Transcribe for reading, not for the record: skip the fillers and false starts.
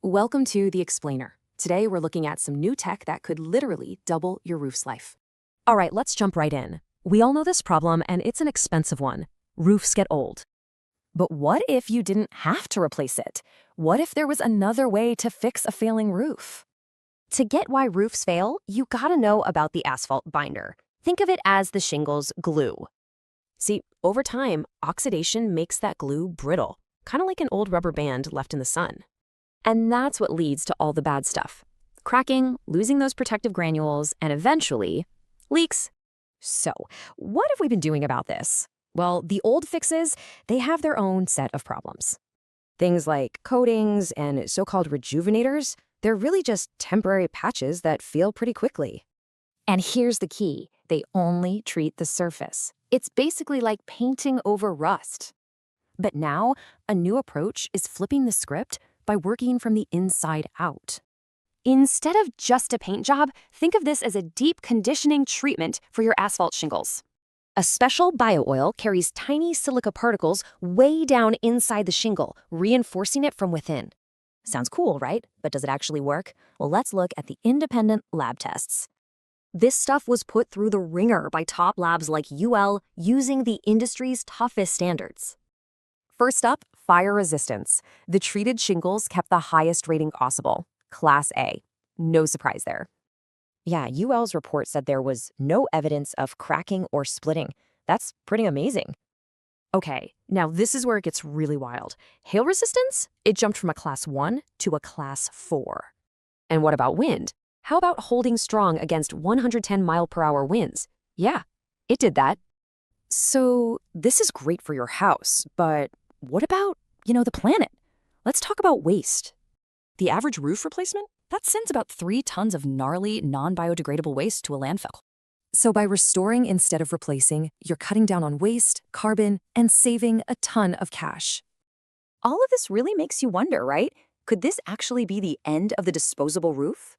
Welcome to The Explainer. Today we're looking at some new tech that could literally double your roof's life. All right, let's jump right in. We all know this problem, and it's an expensive one. Roofs get old. But what if you didn't have to replace it? What if there was another way to fix a failing roof? To get why roofs fail, you gotta know about the asphalt binder. Think of it as the shingles glue. See, over time, oxidation makes that glue brittle, kind of like an old rubber band left in the sun. And that's what leads to all the bad stuff. Cracking, losing those protective granules, and eventually, leaks. So, what have we been doing about this? Well, the old fixes, they have their own set of problems. Things like coatings and so-called rejuvenators, they're really just temporary patches that feel pretty quickly. And here's the key, they only treat the surface. It's basically like painting over rust. But now, a new approach is flipping the script by working from the inside out. Instead of just a paint job, think of this as a deep conditioning treatment for your asphalt shingles. A special bio-oil carries tiny silica particles way down inside the shingle, reinforcing it from within. Sounds cool, right? But does it actually work? Well, let's look at the independent lab tests. This stuff was put through the ringer by top labs like UL using the industry's toughest standards. First up, fire resistance. The treated shingles kept the highest rating possible, Class A. No surprise there. Yeah, UL's report said there was no evidence of cracking or splitting. That's pretty amazing. Okay, now this is where it gets really wild. Hail resistance? It jumped from a Class 1 to a Class 4. And what about wind? How about holding strong against 110-mile-per-hour winds? Yeah, it did that. So this is great for your house, but what about, the planet? Let's talk about waste. The average roof replacement? That sends about 3 tons of gnarly, non-biodegradable waste to a landfill. So by restoring instead of replacing, you're cutting down on waste, carbon, and saving a ton of cash. All of this really makes you wonder, right? Could this actually be the end of the disposable roof?